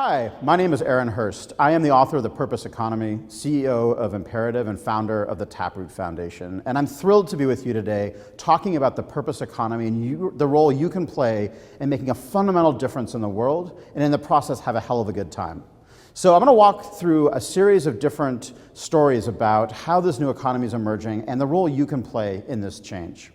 Hi, my name is Aaron Hurst. I am the author of The Purpose Economy, CEO of Imperative, and founder of the Taproot Foundation. And I'm thrilled to be with you today talking about the purpose economy and the role you can play in making a fundamental difference in the world, and in the process have a hell of a good time. So I'm going to walk through a series of different stories about how this new economy is emerging and the role you can play in this change.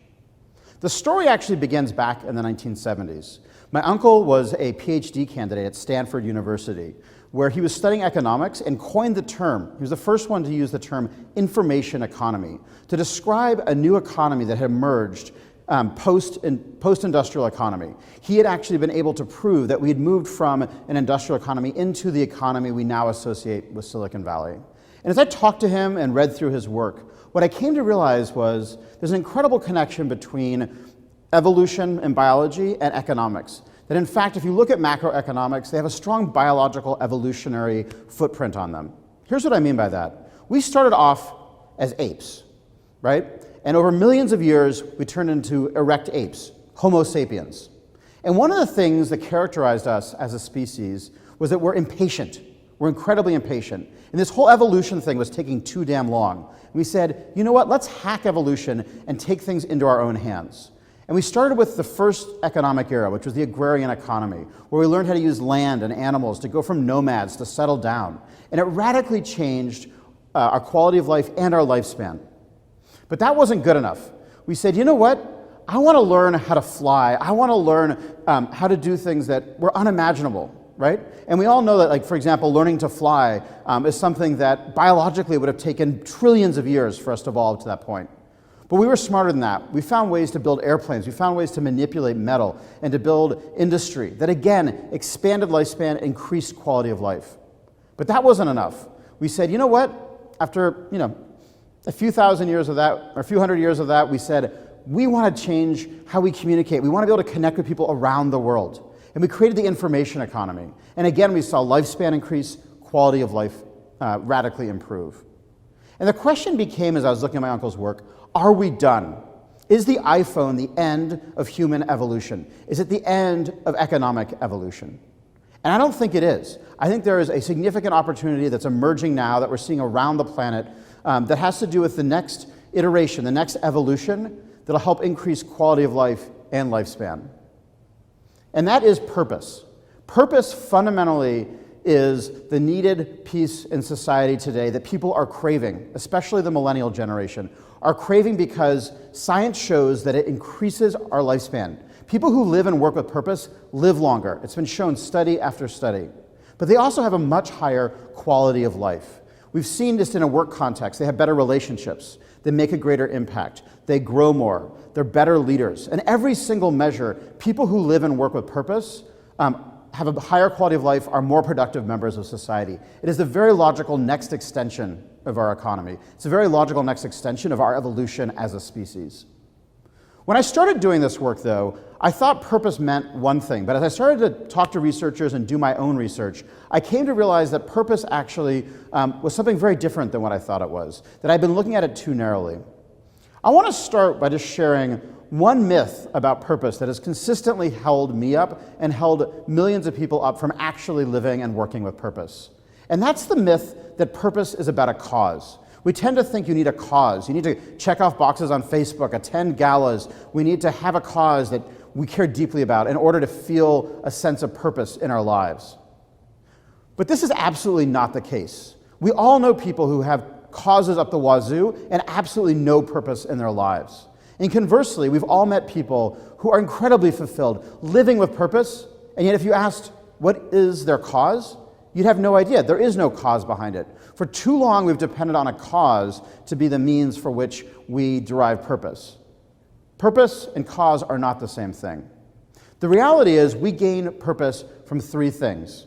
The story actually begins back in the 1970s. My uncle was a PhD candidate at Stanford University, where he was studying economics and coined the term. He was the first one to use the term information economy to describe a new economy that had emerged post-industrial economy. He had actually been able to prove that we had moved from an industrial economy into the economy we now associate with Silicon Valley. And as I talked to him and read through his work, what I came to realize was there's an incredible connection between evolution and biology and economics. That in fact, if you look at macroeconomics, they have a strong biological evolutionary footprint on them. Here's what I mean by that. We started off as apes, right? And over millions of years, we turned into erect apes, Homo sapiens. And one of the things that characterized us as a species was that we're impatient. We're incredibly impatient. And this whole evolution thing was taking too damn long. We said, you know what, let's hack evolution and take things into our own hands. And we started with the first economic era, which was the agrarian economy, where we learned how to use land and animals to go from nomads to settle down. And it radically changed our quality of life and our lifespan. But that wasn't good enough. We said, you know what? I want to learn how to fly. I want to learn how to do things that were unimaginable, right? And we all know that, like, for example, learning to fly is something that biologically would have taken trillions of years for us to evolve to that point. But we were smarter than that. We found ways to build airplanes. We found ways to manipulate metal and to build industry that, again, expanded lifespan, increased quality of life. But that wasn't enough. We said, you know what? After, a few thousand years of that, or a few hundred years of that, we said, we want to change how we communicate. We want to be able to connect with people around the world. And we created the information economy. And again, we saw lifespan increase, quality of life radically improve. And the question became, as I was looking at my uncle's work, are we done? Is the iPhone the end of human evolution? Is it the end of economic evolution? And I don't think it is. I think there is a significant opportunity that's emerging now that we're seeing around the planet that has to do with the next iteration, the next evolution that'll help increase quality of life and lifespan. And that is purpose. Purpose fundamentally is the needed piece in society today that people are craving, especially the millennial generation, are craving because science shows that it increases our lifespan. People who live and work with purpose live longer. It's been shown study after study. But they also have a much higher quality of life. We've seen this in a work context. They have better relationships. They make a greater impact. They grow more. They're better leaders. And every single measure, people who live and work with purpose have a higher quality of life, are more productive members of society. It is the very logical next extension of our economy. It's a very logical next extension of our evolution as a species. When I started doing this work, though, I thought purpose meant one thing. But as I started to talk to researchers and do my own research, I came to realize that purpose actually was something very different than what I thought it was, that I'd been looking at it too narrowly. I want to start by just sharing one myth about purpose that has consistently held me up and held millions of people up from actually living and working with purpose. And that's the myth that purpose is about a cause. We tend to think you need a cause. You need to check off boxes on Facebook, attend galas. We need to have a cause that we care deeply about in order to feel a sense of purpose in our lives. But this is absolutely not the case. We all know people who have causes up the wazoo and absolutely no purpose in their lives. And conversely, we've all met people who are incredibly fulfilled, living with purpose, and yet if you asked what is their cause, you'd have no idea. There is no cause behind it. For too long, we've depended on a cause to be the means for which we derive purpose. Purpose and cause are not the same thing. The reality is we gain purpose from three things.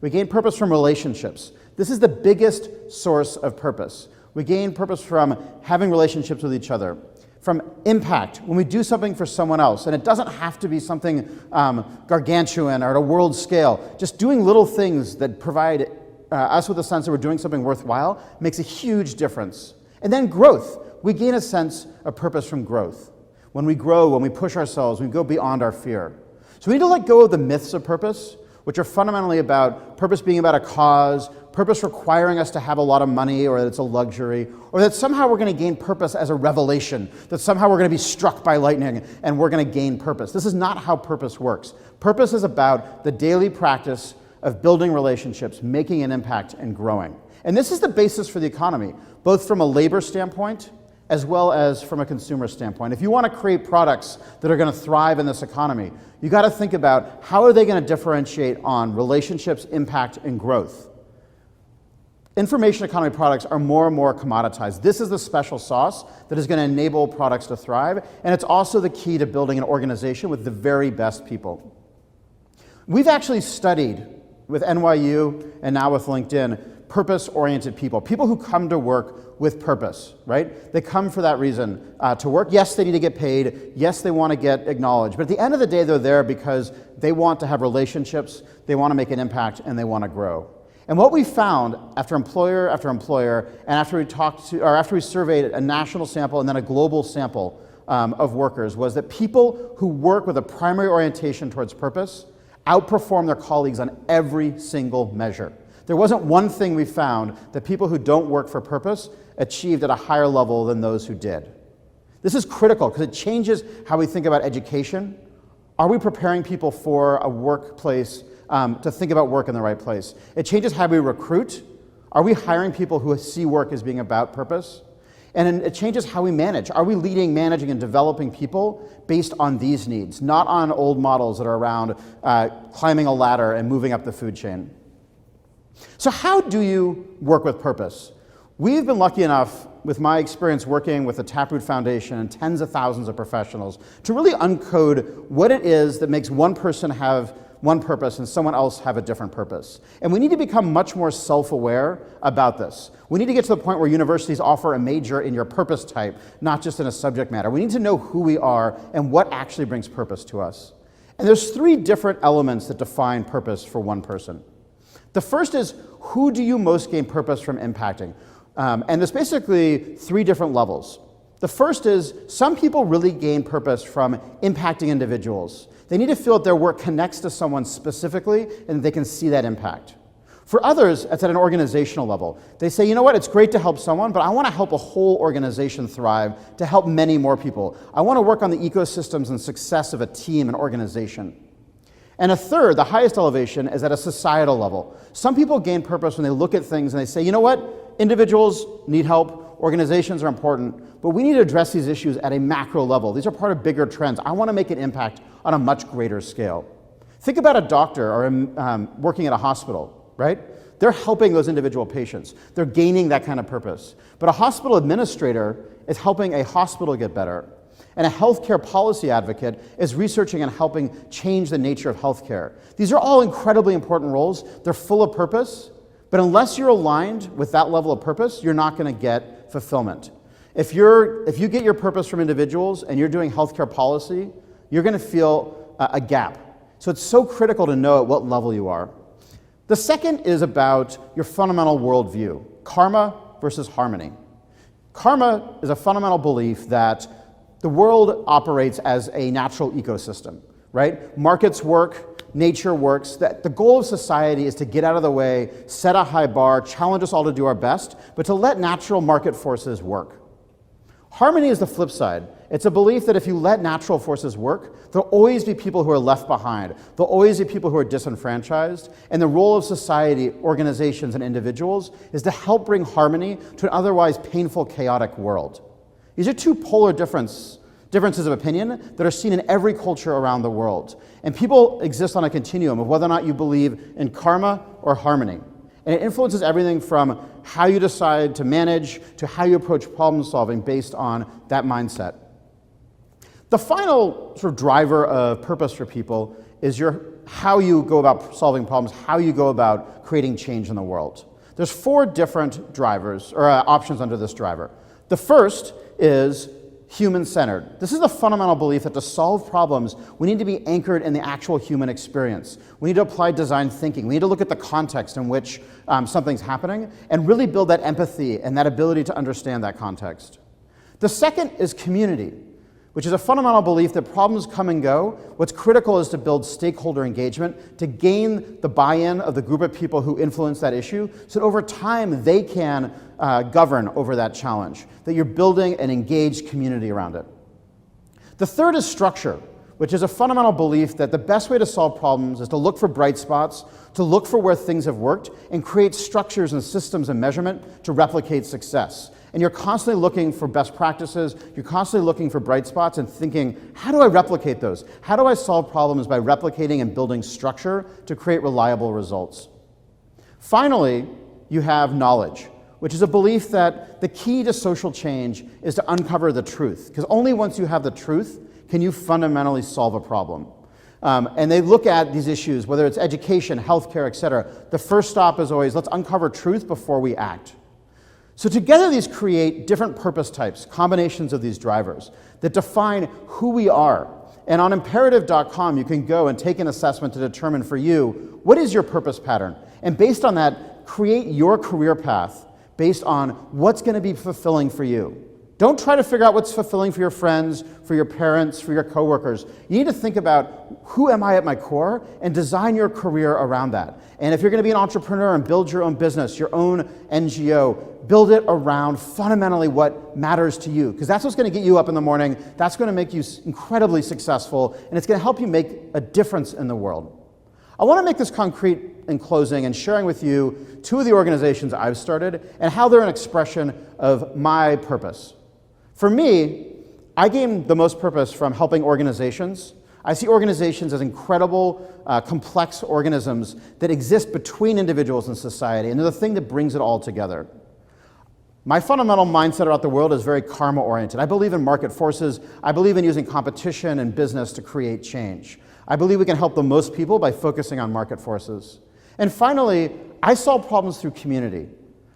We gain purpose from relationships. This is the biggest source of purpose. We gain purpose from having relationships with each other, from impact, when we do something for someone else. And it doesn't have to be something gargantuan or at a world scale. Just doing little things that provide us with a sense that we're doing something worthwhile makes a huge difference. And then growth. We gain a sense of purpose from growth. When we grow, when we push ourselves, we go beyond our fear. So we need to let go of the myths of purpose. which are fundamentally about purpose being about a cause, purpose requiring us to have a lot of money or that it's a luxury, or that somehow we're going to gain purpose as a revelation, that somehow we're going to be struck by lightning and we're going to gain purpose. This is not how purpose works. Purpose is about the daily practice of building relationships, making an impact, and growing. And this is the basis for the economy, both from a labor standpoint as well as from a consumer standpoint. If you want to create products that are going to thrive in this economy, you got to think about how are they going to differentiate on relationships, impact, and growth. Information economy products are more and more commoditized. This is the special sauce that is going to enable products to thrive, and it's also the key to building an organization with the very best people. We've actually studied with NYU and now with LinkedIn purpose-oriented people, people who come to work with purpose, right? They come for that reason to work. Yes, they need to get paid. Yes, they want to get acknowledged. But at the end of the day, they're there because they want to have relationships, they want to make an impact, and they want to grow. And what we found after employer after employer, and after we surveyed a national sample and then a global sample of workers, was that people who work with a primary orientation towards purpose outperform their colleagues on every single measure. There wasn't one thing we found that people who don't work for purpose achieved at a higher level than those who did. This is critical because it changes how we think about education. Are we preparing people for a workplace to think about work in the right place? It changes how we recruit. Are we hiring people who see work as being about purpose? And it changes how we manage. Are we leading, managing, and developing people based on these needs, not on old models that are around climbing a ladder and moving up the food chain? So how do you work with purpose? We've been lucky enough, with my experience working with the Taproot Foundation and tens of thousands of professionals, to really uncode what it is that makes one person have one purpose and someone else have a different purpose. And we need to become much more self-aware about this. We need to get to the point where universities offer a major in your purpose type, not just in a subject matter. We need to know who we are and what actually brings purpose to us. And there's three different elements that define purpose for one person. The first is, who do you most gain purpose from impacting? And there's basically three different levels. The first is, some people really gain purpose from impacting individuals. They need to feel that their work connects to someone specifically and they can see that impact. For others, it's at an organizational level. They say, you know what, it's great to help someone, but I want to help a whole organization thrive to help many more people. I want to work on the ecosystems and success of a team and organization. And a third, the highest elevation, is at a societal level. Some people gain purpose when they look at things and they say, you know what, individuals need help, organizations are important, but we need to address these issues at a macro level. These are part of bigger trends. I want to make an impact on a much greater scale. Think about a doctor or working at a hospital, right? They're helping those individual patients. They're gaining that kind of purpose. But a hospital administrator is helping a hospital get better. And a healthcare policy advocate is researching and helping change the nature of healthcare. These are all incredibly important roles. They're full of purpose, but unless you're aligned with that level of purpose, you're not going to get fulfillment. If you get your purpose from individuals and you're doing healthcare policy, you're going to feel a gap. So it's so critical to know at what level you are. The second is about your fundamental worldview, karma versus harmony. Karma is a fundamental belief that the world operates as a natural ecosystem, right? Markets work, nature works. That the goal of society is to get out of the way, set a high bar, challenge us all to do our best, but to let natural market forces work. Harmony is the flip side. It's a belief that if you let natural forces work, there'll always be people who are left behind. There'll always be people who are disenfranchised. And the role of society, organizations, and individuals is to help bring harmony to an otherwise painful, chaotic world. These are two polar differences of opinion that are seen in every culture around the world. And people exist on a continuum of whether or not you believe in karma or harmony. And it influences everything from how you decide to manage to how you approach problem solving based on that mindset. The final sort of driver of purpose for people is how you go about solving problems, how you go about creating change in the world. There's four different drivers or options under this driver. The first is human-centered. This is the fundamental belief that to solve problems, we need to be anchored in the actual human experience. We need to apply design thinking. We need to look at the context in which something's happening and really build that empathy and that ability to understand that context. The second is community, which is a fundamental belief that problems come and go. What's critical is to build stakeholder engagement, to gain the buy-in of the group of people who influence that issue, so that over time they can govern over that challenge, that you're building an engaged community around it. The third is structure, which is a fundamental belief that the best way to solve problems is to look for bright spots, to look for where things have worked, and create structures and systems and measurement to replicate success. And you're constantly looking for best practices, you're constantly looking for bright spots and thinking, how do I replicate those? How do I solve problems by replicating and building structure to create reliable results? Finally, you have knowledge, which is a belief that the key to social change is to uncover the truth, because only once you have the truth can you fundamentally solve a problem. And they look at these issues, whether it's education, healthcare, et cetera. The first stop is always, let's uncover truth before we act. So together these create different purpose types, combinations of these drivers that define who we are. And on Imperative.com, you can go and take an assessment to determine for you, what is your purpose pattern? And based on that, create your career path based on what's going to be fulfilling for you. Don't try to figure out what's fulfilling for your friends, for your parents, for your coworkers. You need to think about, who am I at my core, and design your career around that. And if you're going to be an entrepreneur and build your own business, your own NGO, build it around fundamentally what matters to you, because that's what's going to get you up in the morning, that's going to make you incredibly successful, and it's going to help you make a difference in the world. I want to make this concrete in closing and sharing with you two of the organizations I've started and how they're an expression of my purpose. For me, I gain the most purpose from helping organizations. I see organizations as incredible, complex organisms that exist between individuals and society, and they're the thing that brings it all together. My fundamental mindset about the world is very karma-oriented. I believe in market forces. I believe in using competition and business to create change. I believe we can help the most people by focusing on market forces. And finally, I solve problems through community.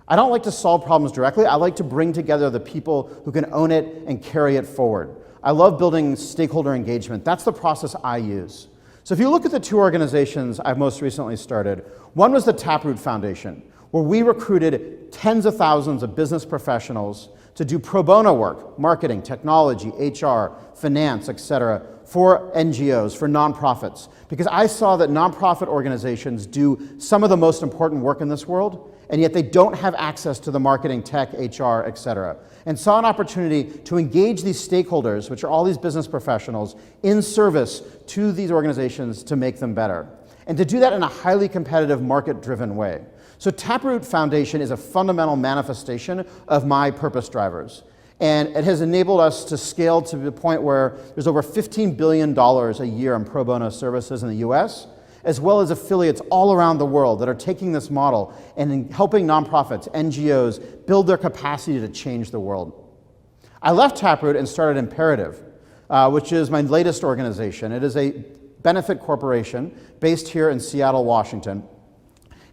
I don't like to solve problems directly. I like to bring together the people who can own it and carry it forward. I love building stakeholder engagement. That's the process I use. So if you look at the two organizations I've most recently started, one was the Taproot Foundation, where we recruited tens of thousands of business professionals to do pro bono work, marketing, technology, HR, finance, et cetera, for NGOs, for nonprofits, because I saw that nonprofit organizations do some of the most important work in this world, and yet they don't have access to the marketing, tech, HR, et cetera. And saw an opportunity to engage these stakeholders, which are all these business professionals, in service to these organizations to make them better. And to do that in a highly competitive, market-driven way. So Taproot Foundation is a fundamental manifestation of my purpose drivers. And it has enabled us to scale to the point where there's over $15 billion a year in pro bono services in the US, as well as affiliates all around the world that are taking this model and helping nonprofits, NGOs, build their capacity to change the world. I left Taproot and started Imperative, which is my latest organization. It is a benefit corporation based here in Seattle, Washington.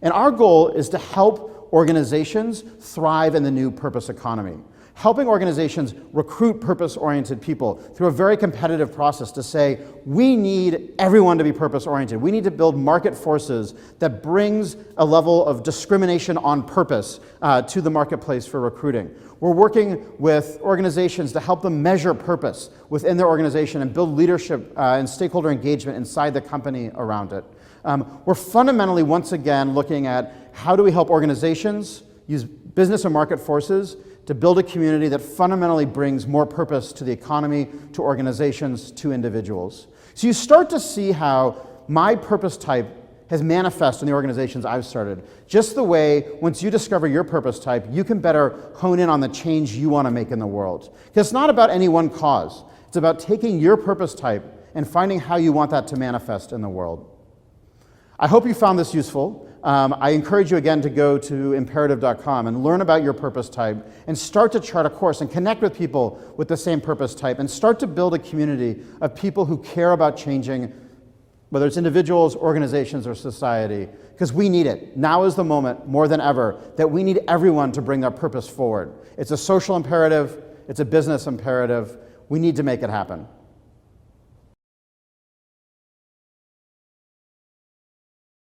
And our goal is to help organizations thrive in the new purpose economy. Helping organizations recruit purpose-oriented people through a very competitive process to say, we need everyone to be purpose-oriented. We need to build market forces that brings a level of discrimination on purpose to the marketplace for recruiting. We're working with organizations to help them measure purpose within their organization and build leadership and stakeholder engagement inside the company around it. We're fundamentally, once again, looking at how do we help organizations use business and market forces to build a community that fundamentally brings more purpose to the economy, to organizations, to individuals. So you start to see how my purpose type has manifested in the organizations I've started. Just the way, once you discover your purpose type, you can better hone in on the change you want to make in the world. Because it's not about any one cause. It's about taking your purpose type and finding how you want that to manifest in the world. I hope you found this useful. I encourage you again to go to Imperative.com and learn about your purpose type and start to chart a course and connect with people with the same purpose type and start to build a community of people who care about changing, whether it's individuals, organizations, or society, because we need it. Now is the moment, more than ever, that we need everyone to bring their purpose forward. It's a social imperative, it's a business imperative. We need to make it happen.